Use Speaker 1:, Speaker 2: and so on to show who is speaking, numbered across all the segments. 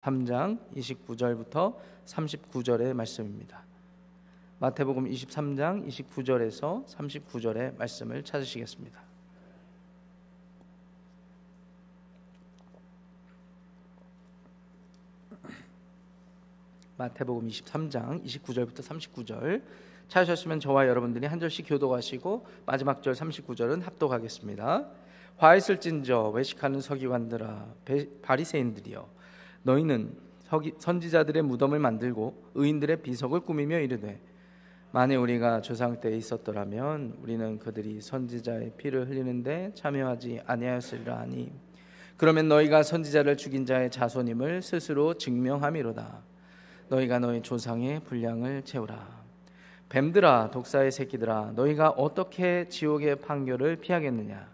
Speaker 1: 3장 29절부터 39절의 말씀입니다. 마태복음 23장 29절에서 39절의 말씀을 찾으시겠습니다. 마태복음 23장 29절부터 39절 찾으셨으면 저와 여러분들이 한 절씩 교독하시고 마지막 절 39절은 합독하겠습니다. 화 있을진저 외식하는 서기관들아 바리새인들이여, 너희는 선지자들의 무덤을 만들고 의인들의 비석을 꾸미며 이르되, 만일 우리가 조상 때에 있었더라면 우리는 그들이 선지자의 피를 흘리는데 참여하지 아니하였으리라 하니, 그러면 너희가 선지자를 죽인 자의 자손임을 스스로 증명함이로다. 너희가 너희 조상의 분량을 채우라. 뱀들아 독사의 새끼들아, 너희가 어떻게 지옥의 판결을 피하겠느냐?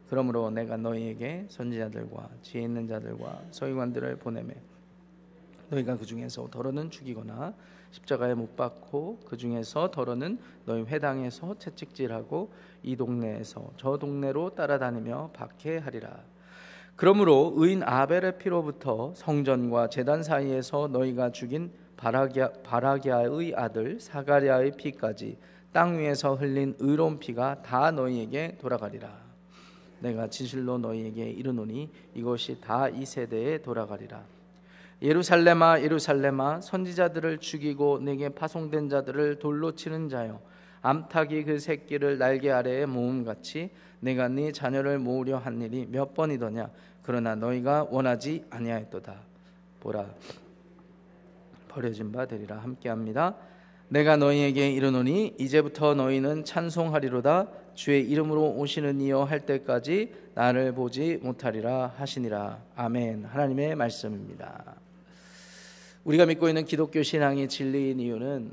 Speaker 1: 그러므로 내가 너희에게 선지자들과 지혜 있는 자들과 서기관들을 보내매 너희가 그 중에서 더러는 죽이거나 십자가에 못 박고 그 중에서 더러는 너희 회당에서 채찍질하고 이 동네에서 저 동네로 따라다니며 박해하리라. 그러므로 의인 아벨의 피로부터 성전과 제단 사이에서 너희가 죽인 바라기아의 아들 사가랴의 피까지 땅 위에서 흘린 의로운 피가 다 너희에게 돌아가리라. 내가 진실로 너희에게 이르노니 이것이 다 이 세대에 돌아가리라. 예루살렘아 예루살렘아, 선지자들을 죽이고 내게 파송된 자들을 돌로 치는 자여, 암탉이 그 새끼를 날개 아래에 모음같이 내가 네 자녀를 모으려 한 일이 몇 번이더냐? 그러나 너희가 원하지 아니하였도다. 보라, 버려진 바 되리라. 함께합니다. 내가 너희에게 이르노니 이제부터 너희는 찬송하리로다. 주의 이름으로 오시는 이여 할 때까지 나를 보지 못하리라 하시니라. 아멘. 하나님의 말씀입니다. 우리가 믿고 있는 기독교 신앙이 진리인 이유는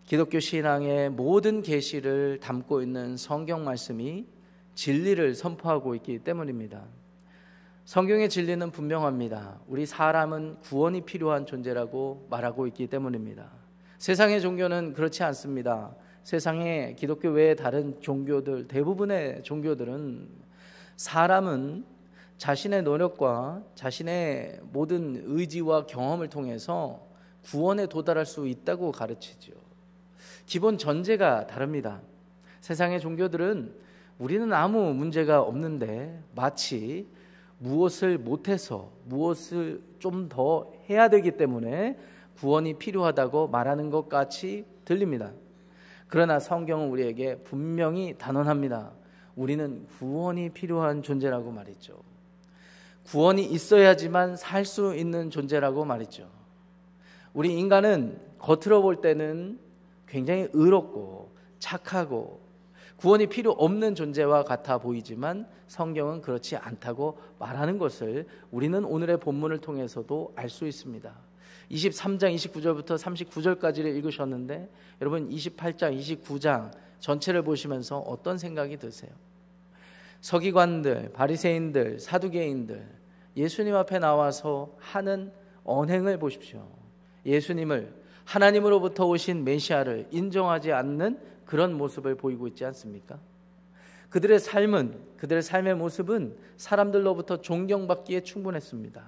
Speaker 1: 기독교 신앙의 모든 계시를 담고 있는 성경 말씀이 진리를 선포하고 있기 때문입니다. 성경의 진리는 분명합니다. 우리 사람은 구원이 필요한 존재라고 말하고 있기 때문입니다. 세상의 종교는 그렇지 않습니다. 세상의 기독교 외의 다른 종교들, 대부분의 종교들은 사람은 자신의 노력과 자신의 모든 의지와 경험을 통해서 구원에 도달할 수 있다고 가르치죠. 기본 전제가 다릅니다. 세상의 종교들은 우리는 아무 문제가 없는데 마치 무엇을 못해서 무엇을 좀 더 해야 되기 때문에 구원이 필요하다고 말하는 것 같이 들립니다. 그러나 성경은 우리에게 분명히 단언합니다. 우리는 구원이 필요한 존재라고 말이죠. 구원이 있어야지만 살 수 있는 존재라고 말이죠. 우리 인간은 겉으로 볼 때는 굉장히 의롭고 착하고 구원이 필요 없는 존재와 같아 보이지만 성경은 그렇지 않다고 말하는 것을 우리는 오늘의 본문을 통해서도 알 수 있습니다. 23장 29절부터 39절까지를 읽으셨는데 여러분 28장 29장 전체를 보시면서 어떤 생각이 드세요? 서기관들, 바리새인들, 사두개인들 예수님 앞에 나와서 하는 언행을 보십시오. 예수님을 하나님으로부터 오신 메시아를 인정하지 않는 그런 모습을 보이고 있지 않습니까? 그들의 삶의 모습은 사람들로부터 존경받기에 충분했습니다.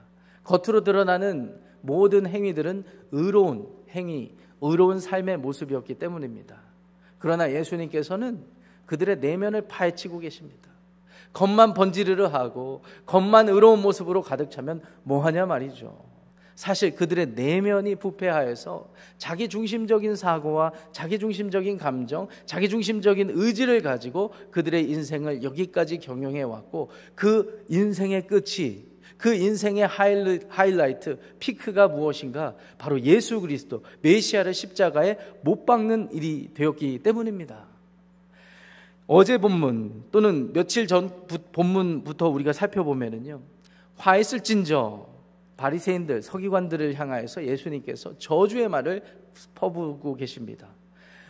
Speaker 1: 겉으로 드러나는 모든 행위들은 의로운 행위, 의로운 삶의 모습이었기 때문입니다. 그러나 예수님께서는 그들의 내면을 파헤치고 계십니다. 겉만 번지르르 하고 겉만 의로운 모습으로 가득 차면 뭐하냐 말이죠. 사실 그들의 내면이 부패하여서 자기중심적인 사고와 자기중심적인 감정, 자기중심적인 의지를 가지고 그들의 인생을 여기까지 경영해 왔고, 그 인생의 끝이, 그 인생의 하이라이트, 피크가 무엇인가? 바로 예수 그리스도, 메시아를 십자가에 못 박는 일이 되었기 때문입니다. 어제 본문 또는 며칠 전 본문부터 우리가 살펴보면은요, 화 있을진저 바리새인들, 서기관들을 향하여서 예수님께서 저주의 말을 퍼부고 계십니다.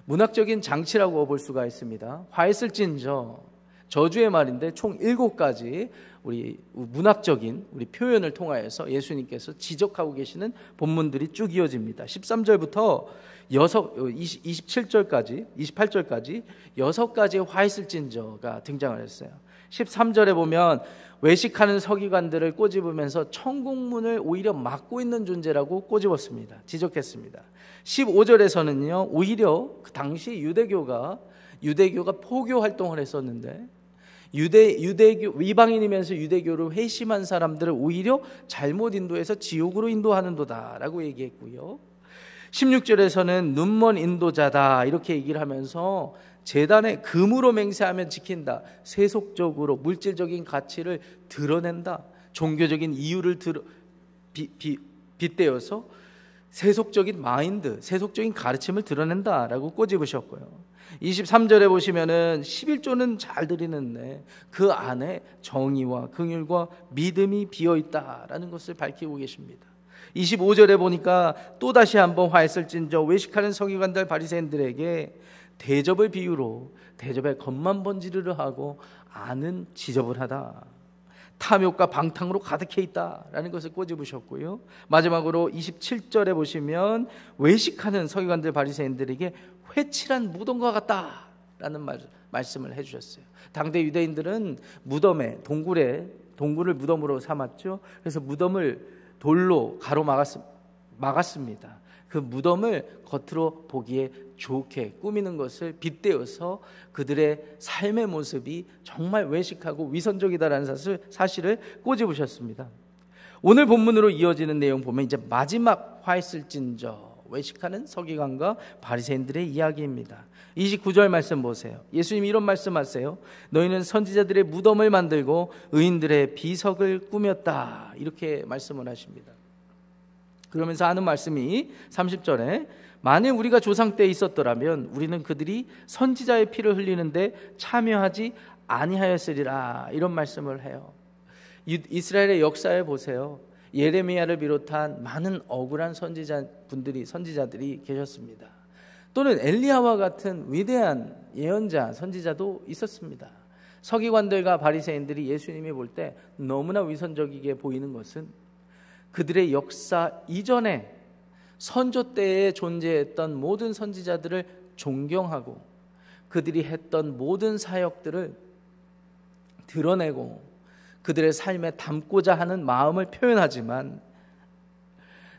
Speaker 1: 문학적인 장치라고 볼 수가 있습니다. 화 있을진저, 저주의 말인데 총 7가지 우리 문학적인 우리 표현을 통하여서 예수님께서 지적하고 계시는 본문들이 쭉 이어집니다. 13절부터 27절까지 28절까지 6가지의 화 있을진저가 등장을 했어요. 13절에 보면 외식하는 서기관들을 꼬집으면서 천국문을 오히려 막고 있는 존재라고 꼬집었습니다. 지적했습니다. 15절에서는요, 오히려 그 당시 유대교가 포교 활동을 했었는데 유대교 이방인이면서 유대교를 회심한 사람들을 오히려 잘못 인도해서 지옥으로 인도하는도다라고 얘기했고요. 16절에서는 눈먼 인도자다 이렇게 얘기를 하면서 제단에 금으로 맹세하면 지킨다, 세속적으로 물질적인 가치를 드러낸다, 종교적인 이유를 빗대어서 세속적인 마인드, 세속적인 가르침을 드러낸다라고 꼬집으셨고요. 23절에 보시면은 11조는 잘 드리는데 그 안에 정의와 긍휼과 믿음이 비어있다라는 것을 밝히고 계십니다. 25절에 보니까 또다시 한번 화했을진저 외식하는 서기관들 바리새인들에게 대접을 비유로 대접에 겉만 번지르르 하고 안은 지저분하다, 탐욕과 방탕으로 가득해 있다라는 것을 꼬집으셨고요. 마지막으로 27절에 보시면 외식하는 서기관들 바리새인들에게 회칠한 무덤과 같다라는 말씀을 해주셨어요. 당대 유대인들은 무덤에 동굴을 무덤으로 삼았죠. 그래서 무덤을 돌로 막았습니다. 그 무덤을 겉으로 보기에 좋게 꾸미는 것을 빗대어서 그들의 삶의 모습이 정말 외식하고 위선적이다라는 사실을 꼬집으셨습니다. 오늘 본문으로 이어지는 내용 보면 이제 마지막 화했을진저 외식하는 서기관과 바리새인들의 이야기입니다. 29절 말씀 보세요. 예수님이 이런 말씀하세요. 너희는 선지자들의 무덤을 만들고 의인들의 비석을 꾸몄다, 이렇게 말씀을 하십니다. 그러면서 하는 말씀이 30절에 만일 우리가 조상 때에 있었더라면 우리는 그들이 선지자의 피를 흘리는데 참여하지 아니하였으리라, 이런 말씀을 해요. 이스라엘의 역사에 보세요. 예레미야를 비롯한 많은 억울한 선지자들이 계셨습니다. 또는 엘리야와 같은 위대한 예언자, 선지자도 있었습니다. 서기관들과 바리새인들이 예수님이 볼 때 너무나 위선적이게 보이는 것은 그들의 역사 이전에 선조 때에 존재했던 모든 선지자들을 존경하고 그들이 했던 모든 사역들을 드러내고 그들의 삶에 담고자 하는 마음을 표현하지만,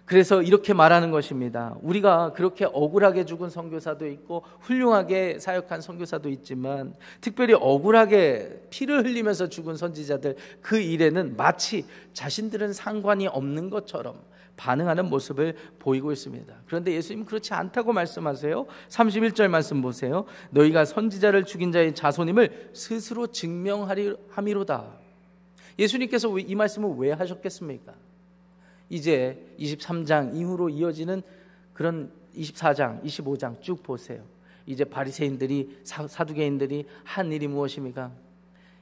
Speaker 1: 그래서 이렇게 말하는 것입니다. 우리가 그렇게 억울하게 죽은 선교사도 있고 훌륭하게 사역한 선교사도 있지만 특별히 억울하게 피를 흘리면서 죽은 선지자들, 그 일에는 마치 자신들은 상관이 없는 것처럼 반응하는 모습을 보이고 있습니다. 그런데 예수님은 그렇지 않다고 말씀하세요. 31절 말씀 보세요. 너희가 선지자를 죽인 자의 자손임을 스스로 증명함이로다. 예수님께서 이 말씀을 왜 하셨겠습니까? 이제 23장 이후로 이어지는 그런 24장, 25장 쭉 보세요. 이제 바리새인들이, 사두개인들이 한 일이 무엇입니까?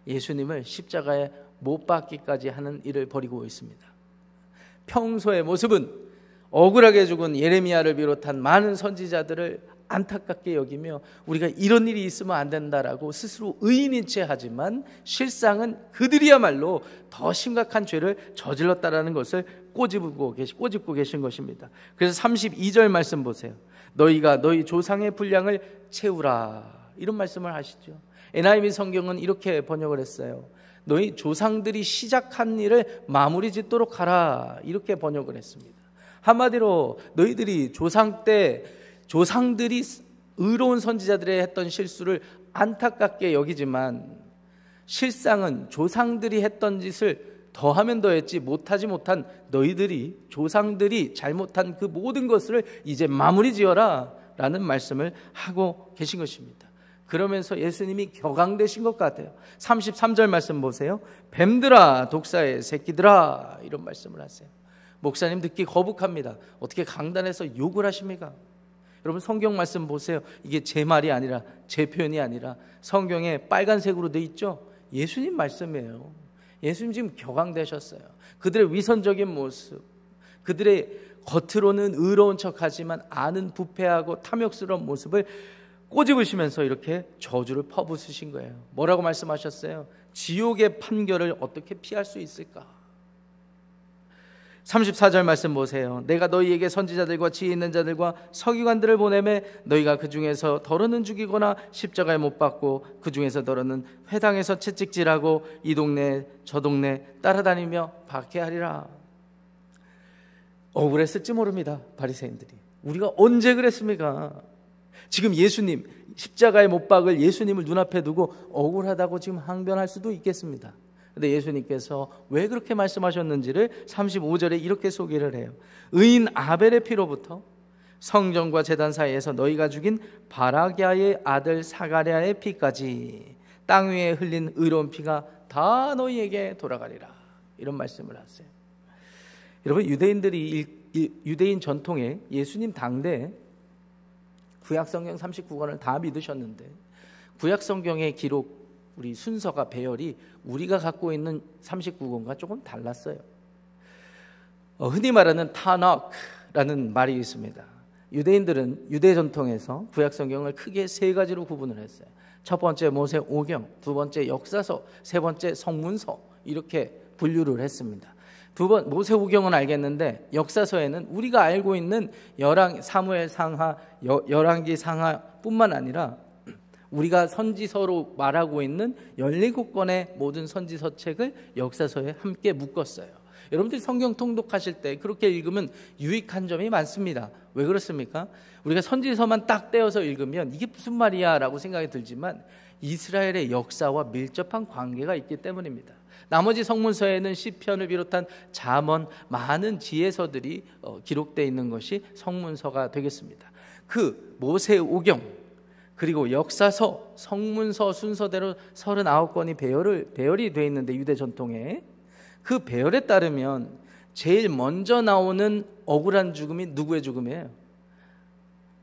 Speaker 1: 예수님을 십자가에 못 박기까지 하는 일을 벌이고 있습니다. 평소의 모습은 억울하게 죽은 예레미야를 비롯한 많은 선지자들을 안타깝게 여기며 우리가 이런 일이 있으면 안 된다라고 스스로 의인인 채 하지만 실상은 그들이야말로 더 심각한 죄를 저질렀다라는 것을 꼬집고 계신 것입니다. 그래서 32절 말씀 보세요. 너희가 너희 조상의 분량을 채우라, 이런 말씀을 하시죠. NIV 성경은 이렇게 번역을 했어요. 너희 조상들이 시작한 일을 마무리 짓도록 하라, 이렇게 번역을 했습니다. 한마디로 너희들이 조상들이 의로운 선지자들이 했던 실수를 안타깝게 여기지만 실상은 조상들이 했던 짓을 더하면 더했지 못하지 못한 너희들이, 조상들이 잘못한 그 모든 것을 이제 마무리 지어라 라는 말씀을 하고 계신 것입니다. 그러면서 예수님이 격앙되신 것 같아요. 33절 말씀 보세요. 뱀들아, 독사의 새끼들아, 이런 말씀을 하세요. 목사님 듣기 거북합니다. 어떻게 강단에서 욕을 하십니까? 여러분 성경 말씀 보세요. 이게 제 말이 아니라, 제 표현이 아니라 성경에 빨간색으로 돼 있죠. 예수님 말씀이에요. 예수님 지금 격앙되셨어요. 그들의 위선적인 모습, 그들의 겉으로는 의로운 척하지만 안은 부패하고 탐욕스러운 모습을 꼬집으시면서 이렇게 저주를 퍼부으신 거예요. 뭐라고 말씀하셨어요? 지옥의 판결을 어떻게 피할 수 있을까? 34절 말씀 보세요. 내가 너희에게 선지자들과 지혜 있는 자들과 서기관들을 보내매 너희가 그 중에서 더러는 죽이거나 십자가에 못 박고 그 중에서 더러는 회당에서 채찍질하고 이 동네 저 동네 따라다니며 박해하리라. 억울했을지 모릅니다. 바리새인들이. 우리가 언제 그랬습니까? 지금 예수님 십자가에 못 박을 예수님을 눈앞에 두고 억울하다고 지금 항변할 수도 있겠습니다. 근데 예수님께서 왜 그렇게 말씀하셨는지를 35절에 이렇게 소개를 해요. 의인 아벨의 피로부터 성전과 제단 사이에서 너희가 죽인 바라기아의 아들 사가랴의 피까지 땅 위에 흘린 의로운 피가 다 너희에게 돌아가리라. 이런 말씀을 하세요. 여러분, 유대인 전통에 예수님 당대 구약성경 39권을 다 믿으셨는데 구약성경의 기록 우리 순서가 배열이 우리가 갖고 있는 39권과 조금 달랐어요. 흔히 말하는 타낙라는 말이 있습니다. 유대인들은 유대 전통에서 구약성경을 크게 세 가지로 구분을 했어요. 첫 번째 모세오경, 두 번째 역사서, 세 번째 성문서, 이렇게 분류를 했습니다. 모세오경은 알겠는데 역사서에는 우리가 알고 있는 사무엘 상하, 열왕기 상하뿐만 아니라 우리가 선지서로 말하고 있는 17권의 모든 선지서 책을 역사서에 함께 묶었어요. 여러분들이 성경 통독하실 때 그렇게 읽으면 유익한 점이 많습니다. 왜 그렇습니까? 우리가 선지서만 딱 떼어서 읽으면 이게 무슨 말이야 라고 생각이 들지만 이스라엘의 역사와 밀접한 관계가 있기 때문입니다. 나머지 성문서에는 시편을 비롯한 잠언, 많은 지혜서들이 기록되어 있는 것이 성문서가 되겠습니다. 그 모세오경 그리고 역사서, 성문서 순서대로 39권이 배열이 되어 있는데 유대 전통에 그 배열에 따르면 제일 먼저 나오는 억울한 죽음이 누구의 죽음이에요?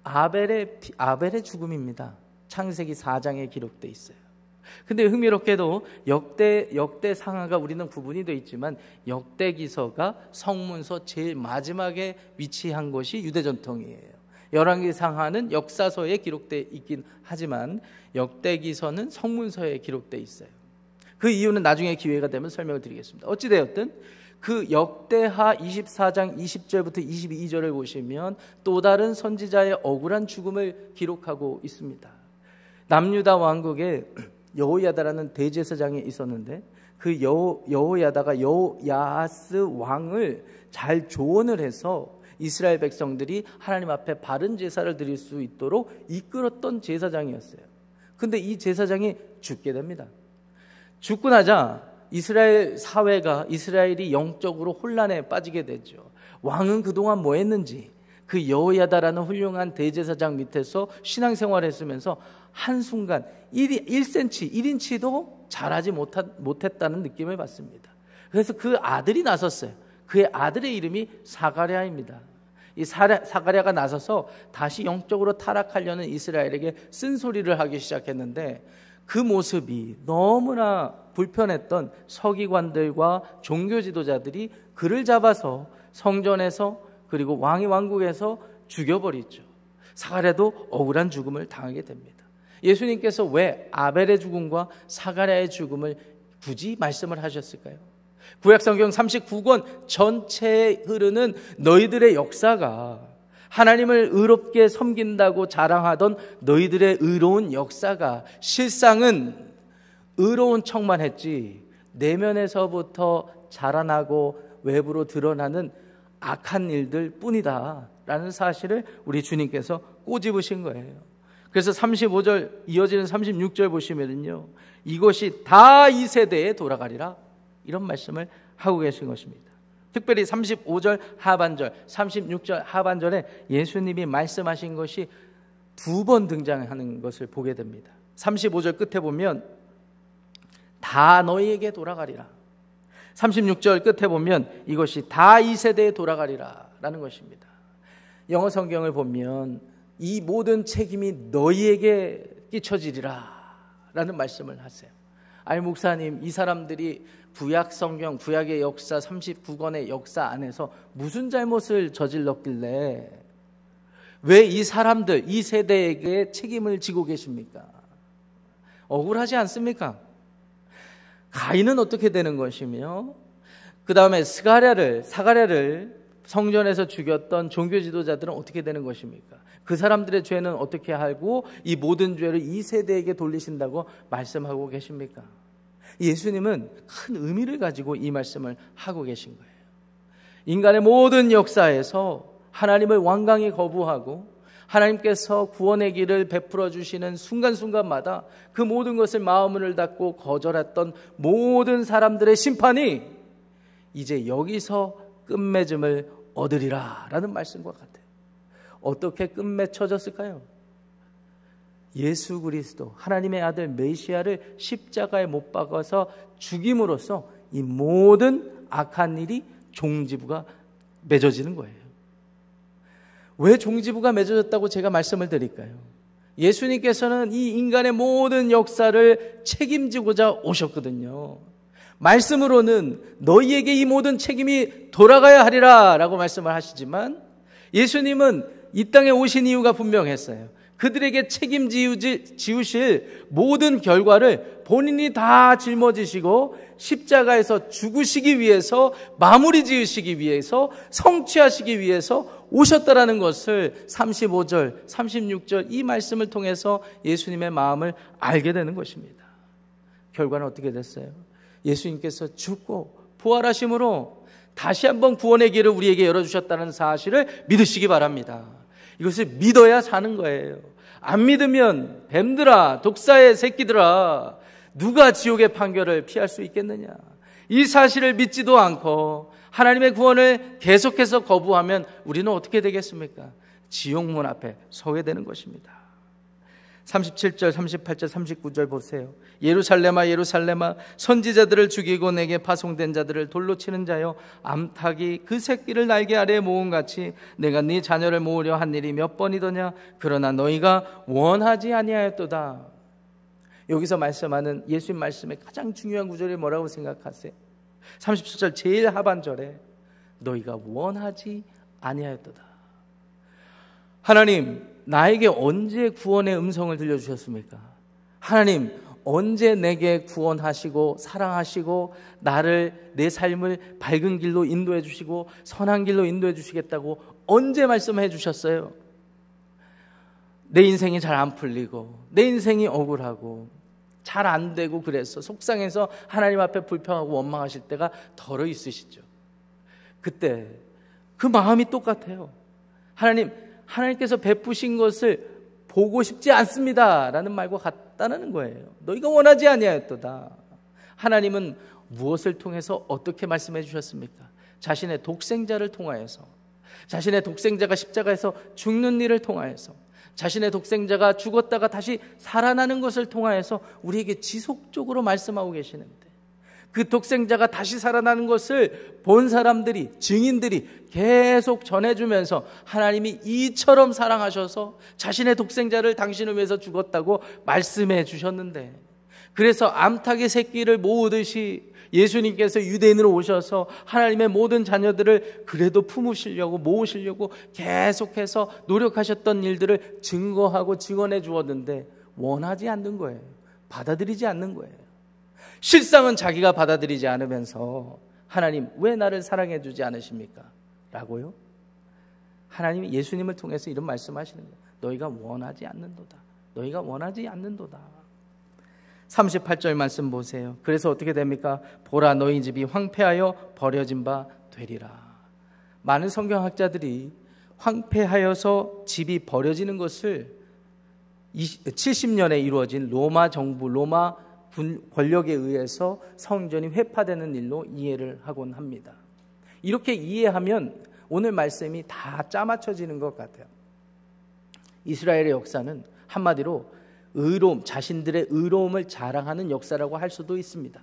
Speaker 1: 아벨의 죽음입니다. 창세기 4장에 기록되어 있어요. 근데 흥미롭게도 역대 상하가 우리는 구분이 되어 있지만 역대기서가 성문서 제일 마지막에 위치한 것이 유대 전통이에요. 열왕기 상하는 역사서에 기록되어 있긴 하지만 역대기서는 성문서에 기록되어 있어요. 그 이유는 나중에 기회가 되면 설명을 드리겠습니다. 어찌되었든 그 역대하 24장 20절부터 22절을 보시면 또 다른 선지자의 억울한 죽음을 기록하고 있습니다. 남유다 왕국에 여호야다라는 대제사장이 있었는데 그 여호야다가 여호야하스 왕을 잘 조언을 해서 이스라엘 백성들이 하나님 앞에 바른 제사를 드릴 수 있도록 이끌었던 제사장이었어요. 근데 이 제사장이 죽게 됩니다. 죽고 나자 이스라엘 사회가 이스라엘이 영적으로 혼란에 빠지게 되죠. 왕은 그동안 뭐 했는지 그 여호야다라는 훌륭한 대제사장 밑에서 신앙생활을 했으면서 한순간 1cm, 1인치도 잘하지 못했다는 느낌을 받습니다. 그래서 그 아들이 나섰어요. 그의 아들의 이름이 사가랴입니다. 이 사가랴가 나서서 다시 영적으로 타락하려는 이스라엘에게 쓴소리를 하기 시작했는데 그 모습이 너무나 불편했던 서기관들과 종교 지도자들이 그를 잡아서 성전에서 그리고 왕의 왕국에서 죽여버리죠. 사가랴도 억울한 죽음을 당하게 됩니다. 예수님께서 왜 아벨의 죽음과 사가랴의 죽음을 굳이 말씀을 하셨을까요? 구약성경 39권 전체에 흐르는 너희들의 역사가 하나님을 의롭게 섬긴다고 자랑하던 너희들의 의로운 역사가 실상은 의로운 척만 했지 내면에서부터 자라나고 외부로 드러나는 악한 일들 뿐이다 라는 사실을 우리 주님께서 꼬집으신 거예요. 그래서 35절 이어지는 36절 보시면요, 이것이 다 이 세대에 돌아가리라 이런 말씀을 하고 계신 것입니다. 특별히 35절 하반절, 36절 하반절에 예수님이 말씀하신 것이 두 번 등장하는 것을 보게 됩니다. 35절 끝에 보면 다 너희에게 돌아가리라. 36절 끝에 보면 이것이 다 이 세대에 돌아가리라 라는 것입니다. 영어 성경을 보면 이 모든 책임이 너희에게 끼쳐지리라 라는 말씀을 하세요. 아니 목사님, 이 사람들이 구약 성경, 구약의 역사 39권의 역사 안에서 무슨 잘못을 저질렀길래 왜 이 사람들, 이 세대에게 책임을 지고 계십니까? 억울하지 않습니까? 가인은 어떻게 되는 것이며 그 다음에 사가랴를 성전에서 죽였던 종교 지도자들은 어떻게 되는 것입니까? 그 사람들의 죄는 어떻게 하고 이 모든 죄를 이 세대에게 돌리신다고 말씀하고 계십니까? 예수님은 큰 의미를 가지고 이 말씀을 하고 계신 거예요. 인간의 모든 역사에서 하나님을 완강히 거부하고 하나님께서 구원의 길을 베풀어 주시는 순간순간마다 그 모든 것을 마음을 닫고 거절했던 모든 사람들의 심판이 이제 여기서 끝맺음을 얻으리라 라는 말씀과 같아요. 어떻게 끝맺혀졌을까요? 예수 그리스도 하나님의 아들 메시아를 십자가에 못 박아서 죽임으로써 이 모든 악한 일이 종지부가 맺어지는 거예요. 왜 종지부가 맺어졌다고 제가 말씀을 드릴까요? 예수님께서는 이 인간의 모든 역사를 책임지고자 오셨거든요. 말씀으로는 너희에게 이 모든 책임이 돌아가야 하리라 라고 말씀을 하시지만 예수님은 이 땅에 오신 이유가 분명했어요. 그들에게 책임지우실 모든 결과를 본인이 다 짊어지시고 십자가에서 죽으시기 위해서, 마무리 지으시기 위해서, 성취하시기 위해서 오셨다라는 것을 35절, 36절 이 말씀을 통해서 예수님의 마음을 알게 되는 것입니다. 결과는 어떻게 됐어요? 예수님께서 죽고 부활하심으로 다시 한번 구원의 길을 우리에게 열어주셨다는 사실을 믿으시기 바랍니다. 이것을 믿어야 사는 거예요. 안 믿으면 뱀들아, 독사의 새끼들아, 누가 지옥의 판결을 피할 수 있겠느냐? 이 사실을 믿지도 않고 하나님의 구원을 계속해서 거부하면 우리는 어떻게 되겠습니까? 지옥문 앞에 서게 되는 것입니다. 37절, 38절, 39절 보세요. 예루살렘아 예루살렘아 선지자들을 죽이고 내게 파송된 자들을 돌로 치는 자여, 암탉이 그 새끼를 날개 아래에 모음같이 내가 네 자녀를 모으려 한 일이 몇 번이더냐? 그러나 너희가 원하지 아니하였도다. 여기서 말씀하는 예수님 말씀의 가장 중요한 구절이 뭐라고 생각하세요? 37절 제일 하반절에 너희가 원하지 아니하였도다. 하나님, 나에게 언제 구원의 음성을 들려주셨습니까? 하나님, 언제 내게 구원하시고 사랑하시고 나를, 내 삶을 밝은 길로 인도해 주시고 선한 길로 인도해 주시겠다고 언제 말씀해 주셨어요? 내 인생이 잘 안 풀리고 내 인생이 억울하고 잘 안 되고 그래서 속상해서 하나님 앞에 불평하고 원망하실 때가 덜어 있으시죠. 그때 그 마음이 똑같아요. 하나님께서 베푸신 것을 보고 싶지 않습니다 라는 말과 같다는 거예요. 너희가 원하지 아니하였도다. 하나님은 무엇을 통해서 어떻게 말씀해 주셨습니까? 자신의 독생자를 통하여서, 자신의 독생자가 십자가에서 죽는 일을 통하여서, 자신의 독생자가 죽었다가 다시 살아나는 것을 통하여서 우리에게 지속적으로 말씀하고 계시는데, 그 독생자가 다시 살아나는 것을 본 사람들이, 증인들이 계속 전해주면서 하나님이 이처럼 사랑하셔서 자신의 독생자를 당신을 위해서 죽었다고 말씀해 주셨는데, 그래서 암탉의 새끼를 모으듯이 예수님께서 유대인으로 오셔서 하나님의 모든 자녀들을 그래도 품으시려고, 모으시려고 계속해서 노력하셨던 일들을 증거하고 증언해 주었는데 원하지 않는 거예요. 받아들이지 않는 거예요. 실상은 자기가 받아들이지 않으면서 하나님 왜 나를 사랑해 주지 않으십니까? 라고요. 하나님이 예수님을 통해서 이런 말씀하시는 거예요. 너희가 원하지 않는도다. 너희가 원하지 않는도다. 38절 말씀 보세요. 그래서 어떻게 됩니까? 보라, 너희 집이 황폐하여 버려진 바 되리라. 많은 성경학자들이 황폐하여서 집이 버려지는 것을 70년에 이루어진 로마 정부, 로마 권력에 의해서 성전이 회파되는 일로 이해를 하곤 합니다. 이렇게 이해하면 오늘 말씀이 다 짜맞춰지는 것 같아요. 이스라엘의 역사는 한마디로 의로움, 자신들의 의로움을 자랑하는 역사라고 할 수도 있습니다.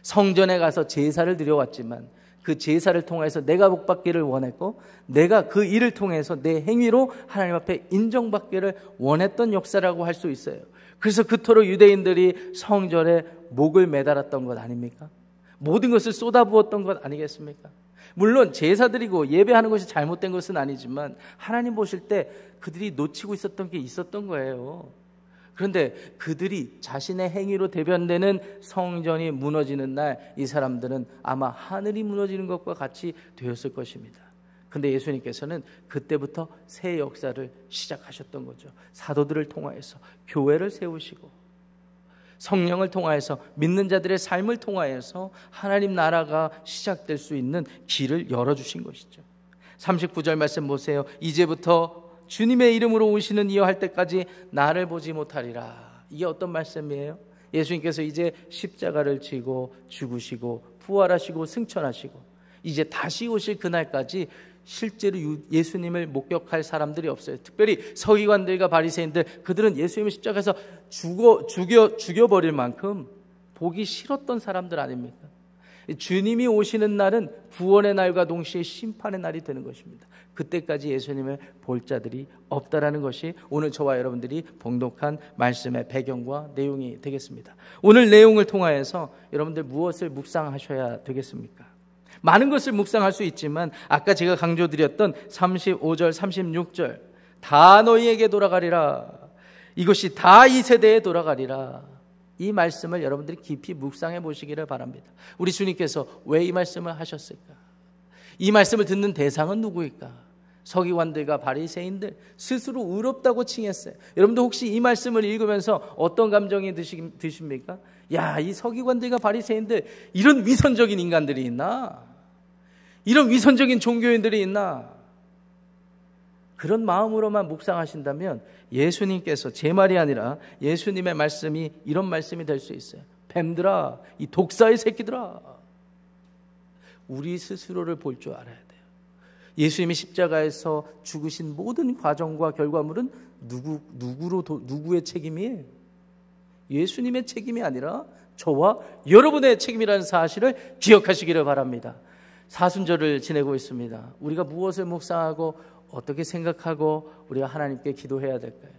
Speaker 1: 성전에 가서 제사를 드려왔지만 그 제사를 통해서 내가 복받기를 원했고, 내가 그 일을 통해서 내 행위로 하나님 앞에 인정받기를 원했던 역사라고 할 수 있어요. 그래서 그토록 유대인들이 성전에 목을 매달았던 것 아닙니까? 모든 것을 쏟아부었던 것 아니겠습니까? 물론 제사 드리고 예배하는 것이 잘못된 것은 아니지만 하나님 보실 때 그들이 놓치고 있었던 게 있었던 거예요. 그런데 그들이 자신의 행위로 대변되는 성전이 무너지는 날 이 사람들은 아마 하늘이 무너지는 것과 같이 되었을 것입니다. 근데 예수님께서는 그때부터 새 역사를 시작하셨던 거죠. 사도들을 통하여서 교회를 세우시고 성령을 통하여서 믿는 자들의 삶을 통하여서 하나님 나라가 시작될 수 있는 길을 열어주신 것이죠. 39절 말씀 보세요. 이제부터 주님의 이름으로 오시는 이여 할 때까지 나를 보지 못하리라. 이게 어떤 말씀이에요? 예수님께서 이제 십자가를 지고 죽으시고 부활하시고 승천하시고 이제 다시 오실 그날까지 실제로 예수님을 목격할 사람들이 없어요. 특별히 서기관들과 바리새인들, 그들은 예수님을 십자가에서 죽여버릴 만큼 보기 싫었던 사람들 아닙니까? 주님이 오시는 날은 구원의 날과 동시에 심판의 날이 되는 것입니다. 그때까지 예수님을 볼 자들이 없다라는 것이 오늘 저와 여러분들이 봉독한 말씀의 배경과 내용이 되겠습니다. 오늘 내용을 통하여서 여러분들 무엇을 묵상하셔야 되겠습니까? 많은 것을 묵상할 수 있지만 아까 제가 강조드렸던 35절 36절 다 너희에게 돌아가리라, 이것이 다 이 세대에 돌아가리라, 이 말씀을 여러분들이 깊이 묵상해 보시기를 바랍니다. 우리 주님께서 왜 이 말씀을 하셨을까? 이 말씀을 듣는 대상은 누구일까? 서기관들과 바리새인들, 스스로 의롭다고 칭했어요. 여러분도 혹시 이 말씀을 읽으면서 어떤 감정이 드십니까? 야, 이 서기관들과 바리새인들, 이런 위선적인 인간들이 있나? 이런 위선적인 종교인들이 있나? 그런 마음으로만 묵상하신다면 예수님께서, 제 말이 아니라 예수님의 말씀이 이런 말씀이 될 수 있어요. 뱀들아, 이 독사의 새끼들아, 우리 스스로를 볼 줄 알아야 돼요. 예수님이 십자가에서 죽으신 모든 과정과 결과물은 누구의 책임이에요? 예수님의 책임이 아니라 저와 여러분의 책임이라는 사실을 기억하시기를 바랍니다. 사순절을 지내고 있습니다. 우리가 무엇을 묵상하고 어떻게 생각하고 우리가 하나님께 기도해야 될까요?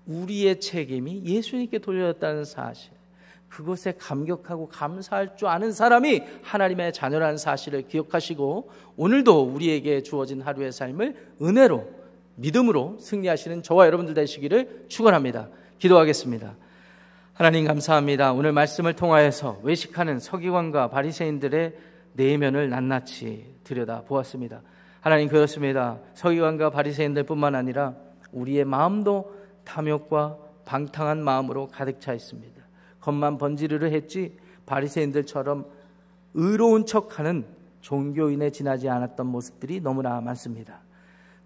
Speaker 1: 우리의 책임이 예수님께 돌려졌다는 사실, 그것에 감격하고 감사할 줄 아는 사람이 하나님의 자녀라는 사실을 기억하시고 오늘도 우리에게 주어진 하루의 삶을 은혜로, 믿음으로 승리하시는 저와 여러분들 되시기를 축원합니다. 기도하겠습니다. 하나님 감사합니다. 오늘 말씀을 통하여서 외식하는 서기관과 바리새인들의 내면을 낱낱이 들여다보았습니다. 하나님, 그렇습니다. 서기관과 바리새인들뿐만 아니라 우리의 마음도 탐욕과 방탕한 마음으로 가득 차 있습니다. 겉만 번지르르 했지 바리새인들처럼 의로운 척하는 종교인에 지나지 않았던 모습들이 너무나 많습니다.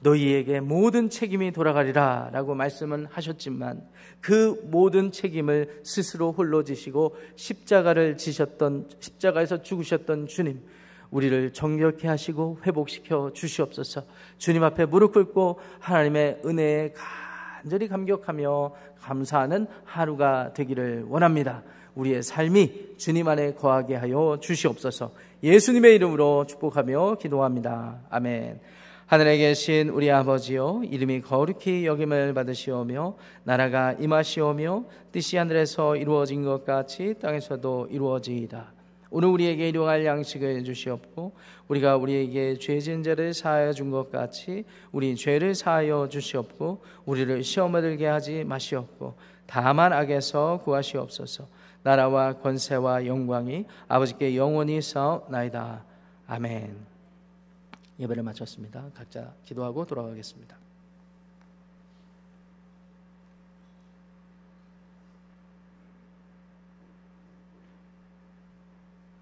Speaker 1: 너희에게 모든 책임이 돌아가리라 라고 말씀은 하셨지만 그 모든 책임을 스스로 홀로 지시고 십자가에서 죽으셨던 주님, 우리를 정결케 하시고 회복시켜 주시옵소서. 주님 앞에 무릎 꿇고 하나님의 은혜에 간절히 감격하며 감사하는 하루가 되기를 원합니다. 우리의 삶이 주님 안에 거하게 하여 주시옵소서. 예수님의 이름으로 축복하며 기도합니다. 아멘. 하늘에 계신 우리 아버지여, 이름이 거룩히 여김을 받으시오며 나라가 임하시오며 뜻이 하늘에서 이루어진 것 같이 땅에서도 이루어지이다. 오늘 우리에게 일용할 양식을 주시옵고 우리가 우리에게 죄 지은 자를 사하여 준 것 같이 우리 죄를 사하여 주시옵고 우리를 시험에 들게 하지 마시옵고 다만 악에서 구하시옵소서. 나라와 권세와 영광이 아버지께 영원히 있사옵나이다. 아멘. 예배를 마쳤습니다. 각자 기도하고 돌아가겠습니다.